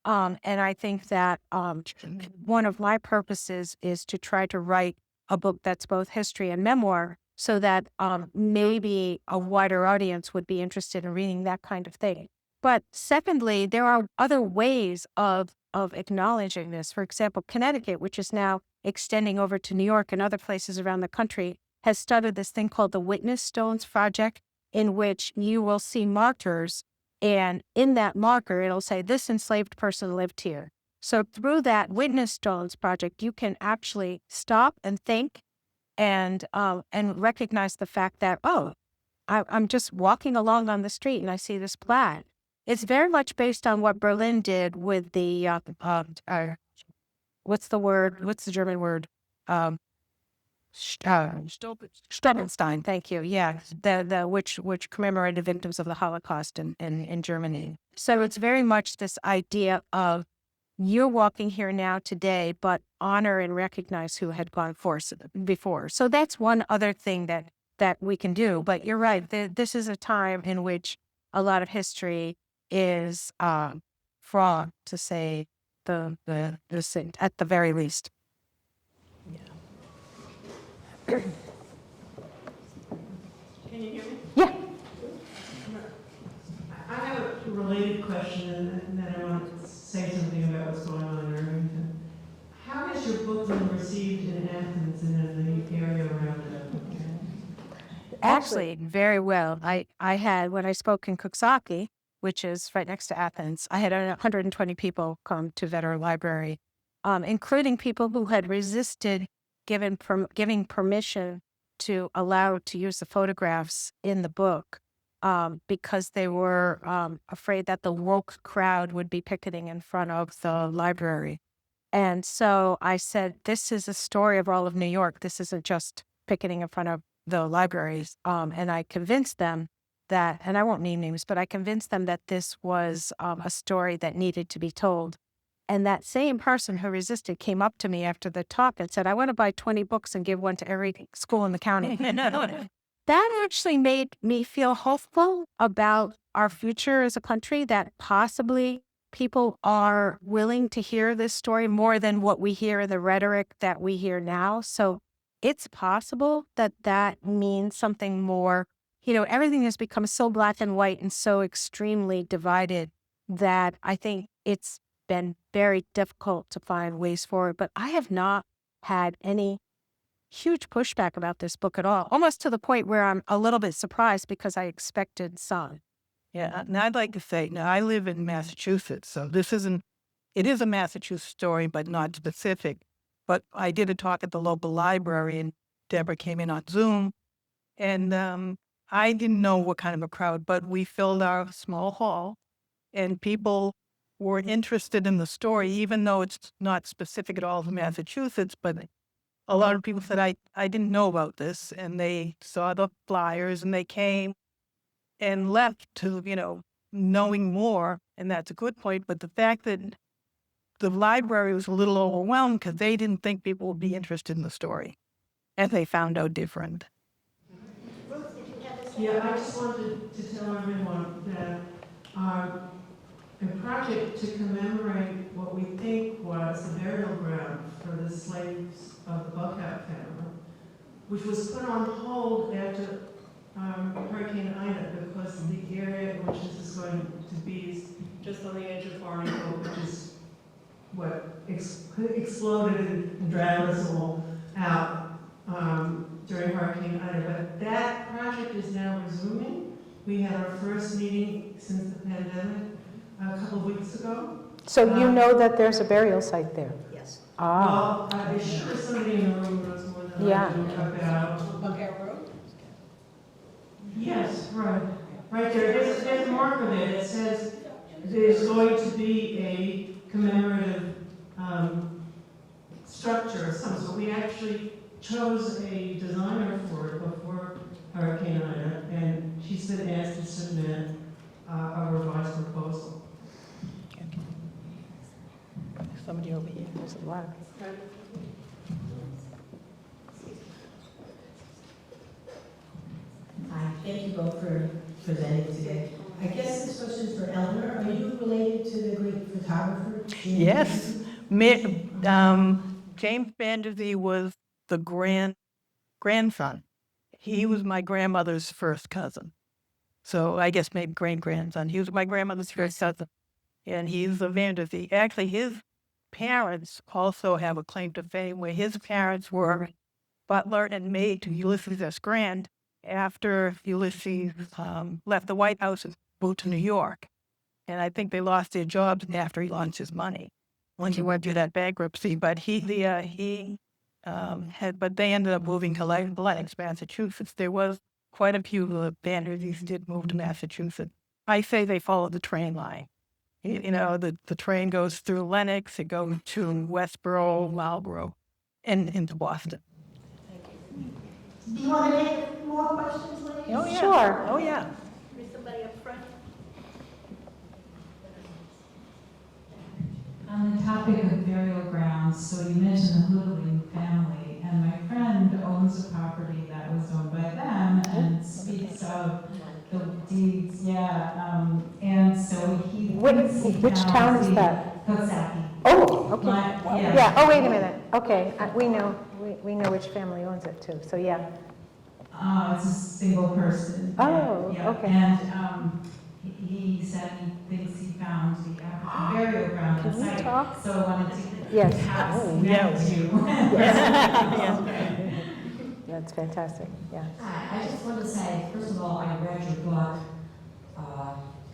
And I think that one of my purposes is to try to write a book that's both history and memoir, so that maybe a wider audience would be interested in reading that kind of thing. But secondly, there are other ways of acknowledging this. For example, Connecticut, which is now extending over to New York and other places around the country, has started this thing called the Witness Stones Project, in which you will see markers, and in that marker, it'll say, this enslaved person lived here. So through that Witness Stones Project, you can actually stop and think and recognize the fact that, oh, I'm just walking along on the street and I see this plaque. It's very much based on what Berlin did with the, what's the German word? Stolperstein, thank you. Yeah, which commemorated victims of the Holocaust in Germany. So it's very much this idea of you're walking here now today, but honor and recognize who had gone before. So that's one other thing that we can do. But you're right. This is a time in which a lot of history is fraught, to say the at the very least. Can you hear me? Yeah. I have a related question, and then I want to say something about what's going on in Irvington. How has your book been received in Athens and in the area around it? Actually, very well. I had, when I spoke in Coxsackie, which is right next to Athens, I had 120 people come to Vetter Library, including people who had resisted giving permission to allow to use the photographs in the book, because they were afraid that the woke crowd would be picketing in front of the library. And so I said, this is a story of all of New York. This isn't just picketing in front of the libraries. And I convinced them that, and I won't name names, but I convinced them that this was a story that needed to be told. And that same person who resisted came up to me after the talk and said, I want to buy 20 books and give one to every school in the county. That actually made me feel hopeful about our future as a country, that possibly people are willing to hear this story more than what we hear in the rhetoric that we hear now. So it's possible that that means something more. You know, everything has become so black and white and so extremely divided that I think it's been very difficult to find ways forward. But I have not had any huge pushback about this book at all, almost to the point where I'm a little bit surprised, because I expected some. Yeah, and I'd like to say, now I live in Massachusetts, so it is a Massachusetts story, but not specific. But I did a talk at the local library, and Debra came in on Zoom, and I didn't know what kind of a crowd, but we filled our small hall, and people were interested in the story, even though it's not specific at all to Massachusetts. But a lot of people said, I didn't know about this, and they saw the flyers, and they came and left to, knowing more, and that's a good point. But the fact that the library was a little overwhelmed because they didn't think people would be interested in the story, and they found out different. Yeah, I just wanted to tell everyone that a project to commemorate what we think was the burial ground for the slaves of the Buckhout family, which was put on hold after Hurricane Ida, because the area in which this is going to be is just on the edge of Farmington, which is what exploded and dragged us all out during Hurricane Ida. But that project is now resuming. We had our first meeting since the pandemic a couple of weeks ago. So you know that there's a burial site there? Yes. Ah, Well, I'm sure somebody in the room knows more than Yeah. I do about. Buckhead Road? Yes, right. Right there. There's a marker there that says there's going to be a commemorative structure of some sort. We actually chose a designer for it before Hurricane Ida, and she's been asked to submit a revised proposal. Somebody over here. there's a lot. Hi, thank you both for presenting today. I guess this question is for Eleanor. Are you related to the great photographer? Yes. James Vandervee was the grandson. He was my grandmother's first cousin. So I guess maybe great-grandson. He was my grandmother's first cousin. And he's a Vandervee. Actually, his parents also have a claim to fame where his parents were butler and maid to Ulysses S. Grant after Ulysses left the White House and moved to New York. And I think they lost their jobs after he lost his money when he went through that bankruptcy. But but they ended up moving to Lenox, Massachusetts. There was quite a few Vandervees did move to Massachusetts. I say they followed the train line. You know, the train goes through Lenox, it goes to Westboro, Marlboro, and into Boston. Do you want to take more questions, ladies? Oh, yeah. Sure. Oh, yeah. There's somebody up front. On the topic of burial grounds, so you mentioned the Hoodling family, and my friend owns a property that was owned by them and speaks of the deeds, and so he. Which town is that? Coxsackie. Oh, okay. Yeah. Yeah, oh, wait a minute. Okay, we know which family owns it too, so yeah. It's a single person. Oh, Yeah. okay. And he said he thinks he found the African burial ground Can on we site. talk? So I wanted to Yes. perhaps Oh, connect you. That's fantastic, yeah. Hi, I just want to say, first of all, I read your book a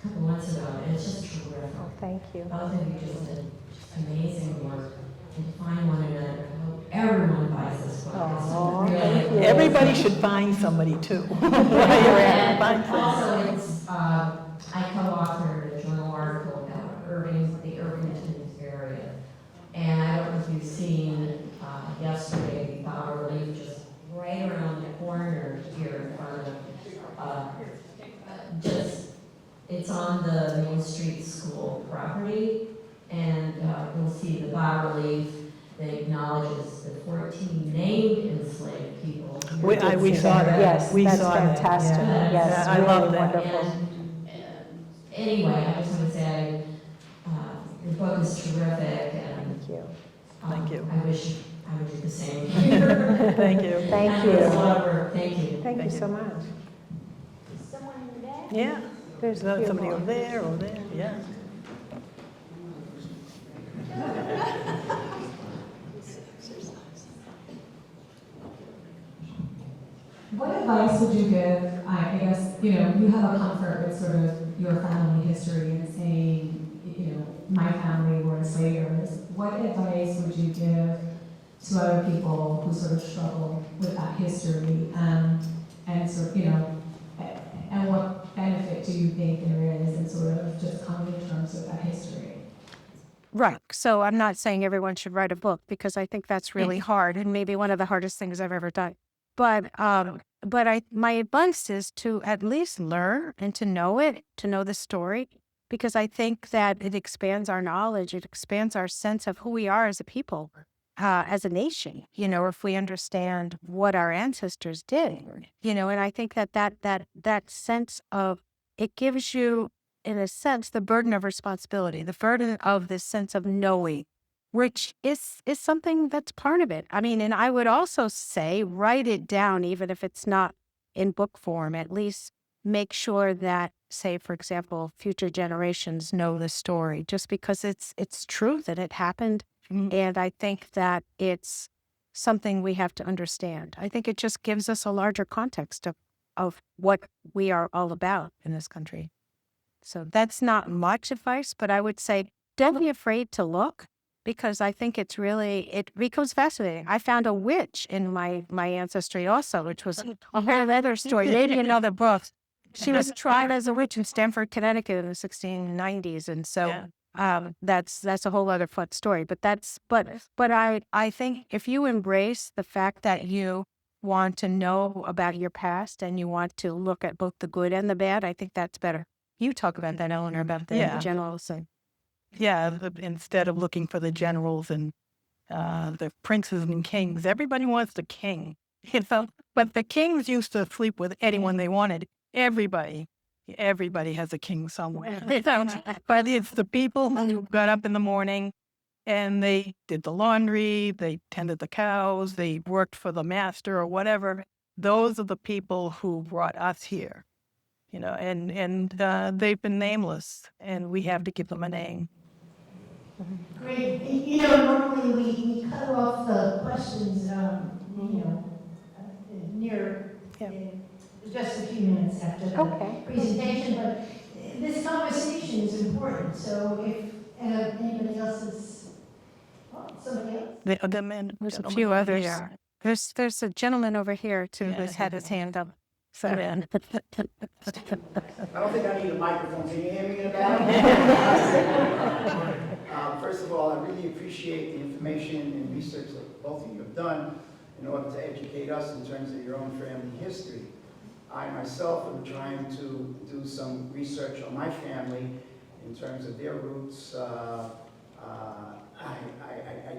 couple months ago, and it's just terrific. Oh, thank you. Both of you just did amazing work, and to find one another. I hope everyone buys this book. It's Aw, really thank you. Everybody should find somebody too. And Find somebody. also, it's, I co-authored a journal article about the Irvington area. And I don't know if you've seen yesterday, the bas-relief just right around the corner here in front of, it's on the Main Street School property. And you'll see the bas-relief that acknowledges the 14 named enslaved people. We saw that. Yes, We that's saw that, fantastic. yeah. Yes, Yeah, I really love that. wonderful. Anyway, I just want to say, your book is terrific, and Thank you. Thank you. I wish I would do the same. Thank you. Thank It's a you. lot of work. Thank you. Thank you so much. Someone in the back? Yeah. There's a few Somebody more. over there, yeah. What advice would you give, I guess, you have a comfort with sort of your family history and saying, my family were enslavers. What advice would you give to other people who sort of struggle with that history and sort of, and what benefit do you think there is in sort of just coming to terms with that history? Right. So I'm not saying everyone should write a book because I think that's really hard and maybe one of the hardest things I've ever done. But my advice is to at least learn and to know it, to know the story, because I think that it expands our knowledge, it expands our sense of who we are as a people, as a nation. If we understand what our ancestors did, and I think that sense of it gives you, in a sense, the burden of responsibility, the burden of this sense of knowing, which is something that's part of it. I mean, and I would also say, write it down, even if it's not in book form. At least make sure that, say, for example, future generations know the story, just because it's true that it happened. Mhm. And I think that it's something we have to understand. I think it just gives us a larger context of what we are all about in this country. So that's not much advice, but I would say don't be afraid to look, because I think it becomes fascinating. I found a witch in my ancestry also, which was a whole other story, maybe another book. She was tried as a witch in Stamford, Connecticut in the 1690s. And so that's a whole other fun story. But I think if you embrace the fact that you want to know about your past and you want to look at both the good and the bad, I think that's better. You talk about that, Eleanor, about the generals. Yeah, instead of looking for the generals and the princes and kings, everybody wants the king. But the kings used to sleep with anyone they wanted. Everybody has a king somewhere. But it's the people who got up in the morning and they did the laundry, they tended the cows, they worked for the master or whatever. Those are the people who brought us here, and they've been nameless, and we have to give them a name. Great. Normally we cut off the questions, near just a few minutes after the presentation, but this conversation is important. So if anybody else is, somebody else? There's a few others. Yeah. There's a gentleman over here too who's had his hand up. So. I don't think I need a microphone. Can you hear me in the back? First of all, I really appreciate the information and research that both of you have done in order to educate us in terms of your own family history. I myself am trying to do some research on my family in terms of their roots. I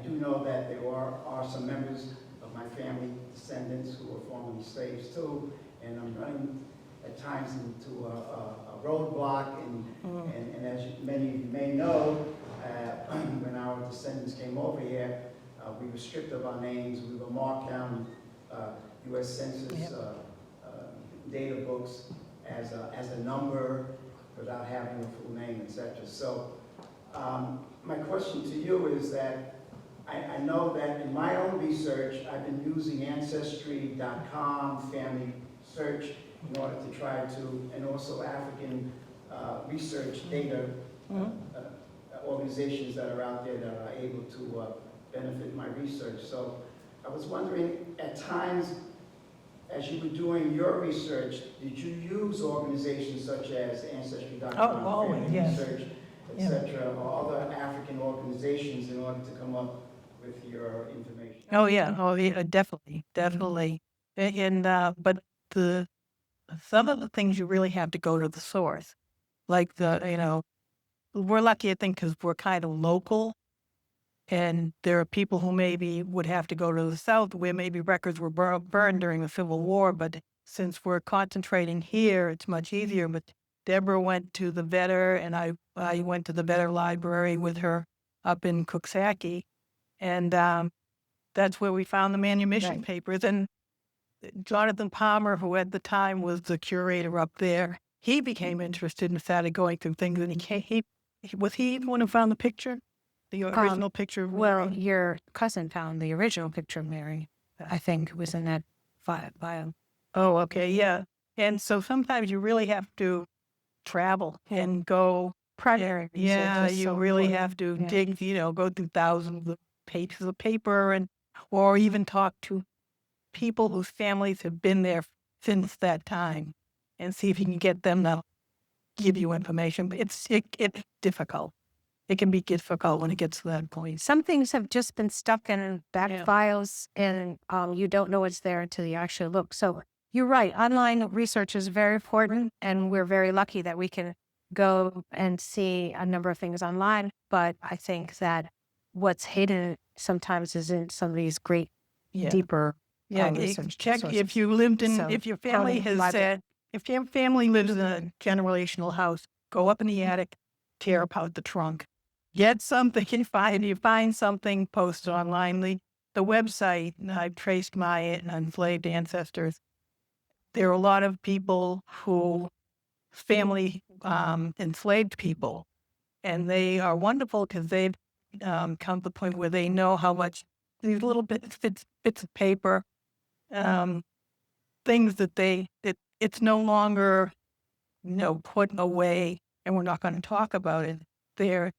do know that there are some members of my family, descendants, who were formerly slaves too, and I'm running at times into a roadblock, and as many of you may know, when our descendants came over here, we were stripped of our names. We were marked down U.S. Census data books as a number without having a full name, etc. So my question to you is that I know that in my own research, I've been using Ancestry.com, family search, in order to try to, and also African research data organizations that are out there that are able to benefit my research. So I was wondering, at times, as you were doing your research, did you use organizations such as Ancestry.com, Family Research, etc., or other African organizations in order to come up with your information? Oh yeah, definitely. And but some of the things you really have to go to the source, like we're lucky, I think, because we're kind of local, and there are people who maybe would have to go to the South where maybe records were burned during the Civil War, but since we're concentrating here, it's much easier. But Debra went to the Vetter, and I went to the Vetter Library with her up in Cooksaki, and that's where we found the manumission papers. And Jonathan Palmer, who at the time was the curator up there, he became interested and started going through things. And he was he the one who found the picture, the original picture of Mary? Well, your cousin found the original picture of Mary. I think it was in that file. Oh, okay, yeah. And so sometimes you really have to travel and go. Primary research. Yeah, you really have to dig. Go through thousands of pages of paper, or even talk to people whose families have been there since that time, and see if you can get them to give you information. But it's difficult. It can be difficult when it gets to that point. Some things have just been stuck in back files, and you don't know what's there until you actually look. So you're right. Online research is very important, and we're very lucky that we can go and see a number of things online. But I think that what's hidden sometimes is in some of these great, deeper research. Check sources. if you lived in, if your family has said, if your family lives in a generational house, go up in the attic, tear apart the trunk, get something, you find something, post it online. The website, I've traced my enslaved ancestors. There are a lot of people who family enslaved people, and they are wonderful because they've come to the point where they know how much these little bits of paper, things that it's no longer put away and we're not going to talk about it. They're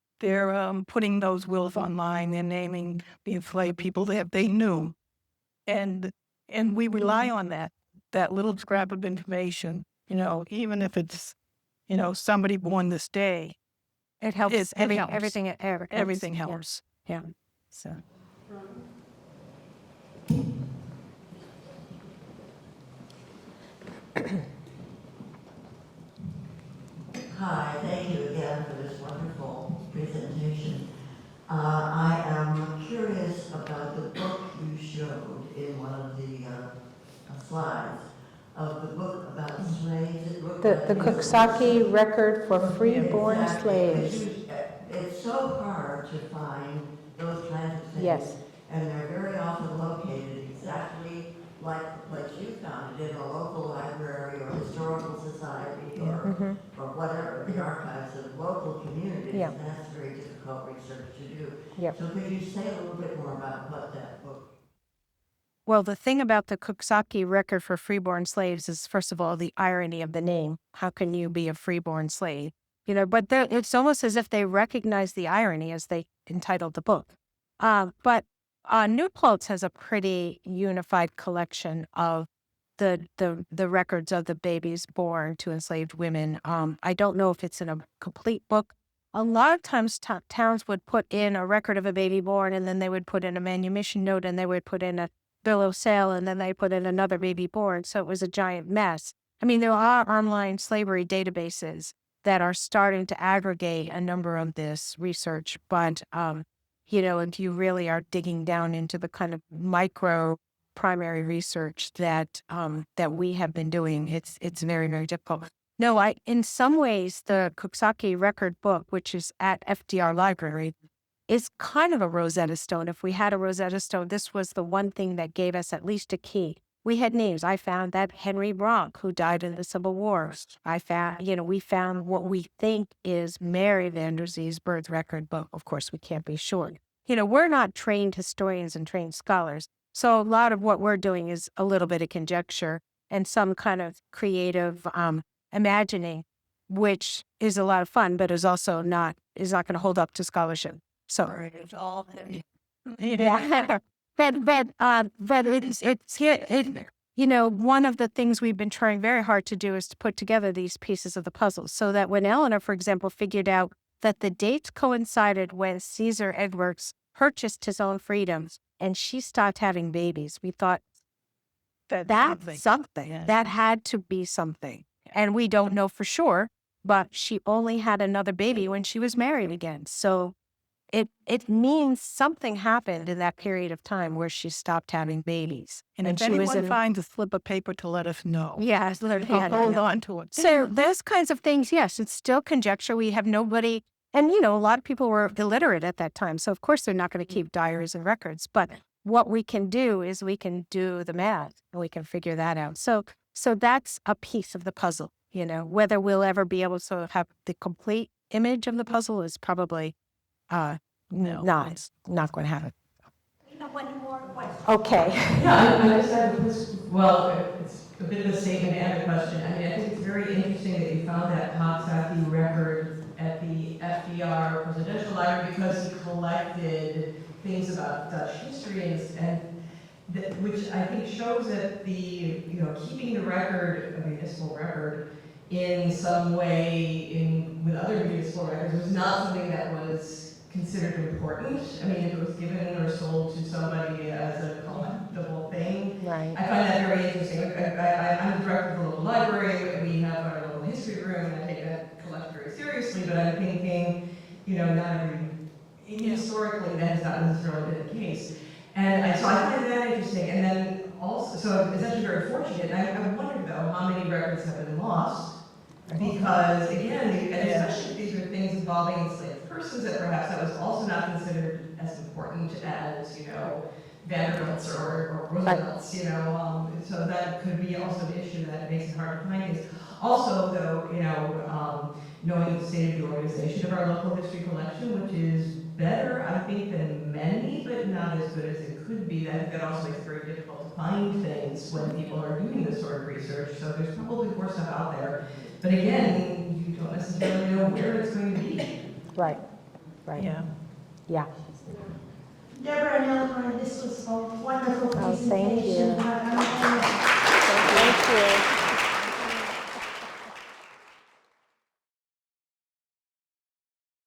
putting those wills online. They're naming the enslaved people that they knew, and we rely on that little scrap of information. Even if it's somebody born this day, It helps. it helps. Everything Everything helps. Yeah. So. Hi, thank you again for this wonderful presentation. I am curious about the book you showed in one of the slides, of the book about slaves. It looked The like Coxsackie record for freeborn Exactly. slaves. It's so hard to find those kinds of things. Yes. And they're very often located exactly like the place you found it, in a local library or historical society or whatever, the archives of local communities. Yeah. And that's very difficult research to do. Yep. So could you say a little bit more about what that book? Well, the thing about the Coxsackie record for freeborn slaves is, first of all, the irony of the name. How can you be a freeborn slave? But it's almost as if they recognize the irony as they entitled the book. But New Paltz has a pretty unified collection of the records of the babies born to enslaved women. I don't know if it's in a complete book. A lot of times towns would put in a record of a baby born, and then they would put in a manumission note, and they would put in a bill of sale, and then they put in another baby born. So it was a giant mess. I mean, there are online slavery databases that are starting to aggregate a number of this research, but if you really are digging down into the kind of micro primary research that we have been doing, it's very, very difficult. No, in some ways, the Coxsackie record book, which is at FDR Library, is kind of a Rosetta Stone. If we had a Rosetta Stone, this was the one thing that gave us at least a key. We had names. I found that Henry Bronk, who died in the Civil War. We found what we think is Mary Vander Zee's birth record, but of course we can't be sure. We're not trained historians and trained scholars. So a lot of what we're doing is a little bit of conjecture and some kind of creative imagining, which is a lot of fun, but is also not going to hold up to scholarship. So, It's all yeah. But one of the things we've been trying very hard to do is to put together these pieces of the puzzle so that when Eleanor, for example, figured out that the dates coincided when Caesar Edwards purchased his own freedoms and she stopped having babies, we thought that's something. Yeah. That had to be something. And we don't know for sure, but she only had another baby when she was married again. So it means something happened in that period of time where she stopped having babies. And if she anyone finds a slip of paper to let us know, yeah, I'll hold on to it. So those kinds of things, yes, it's still conjecture. We have nobody, and a lot of people were illiterate at that time. So of course they're not going to keep diaries and records. But what we can do is we can do the math and we can figure that out. So that's a piece of the puzzle. Whether we'll ever be able to have the complete image of the puzzle is probably not going to happen. One more question. Okay. Yeah, I just have it's a bit of a statement and a question. I mean, I think it's very interesting that you found that Coxsackie record at the FDR Presidential Library because he collected things about Dutch history which I think shows that keeping the record, a municipal record, in some way with other municipal records was not something that was considered important. I mean, if it was given or sold to somebody as a collectible thing. Right. I find that very interesting. I'm the director of the local library. We have our local history room, and I take that collection very seriously, but I'm thinking, historically that has not necessarily been the case. And so I find that interesting. And then also, so it's actually very fortunate. And I wonder though, how many records have been lost? Because again, and especially if these are things involving enslaved persons, that perhaps that was also not considered as important as, Vanderbilts or Roosevelts, so that could be also an issue that makes it hard to find things. Also though, knowing the state of the organization of our local history collection, which is better, I think, than many, but not as good as it could be. I think that also makes it very difficult to find things when people are doing this sort of research. So there's probably more stuff out there. But again, you don't necessarily know where it's going to be. Right, right. Yeah. Yeah. Debra and Eleanor, this was a wonderful Oh, thank you. presentation.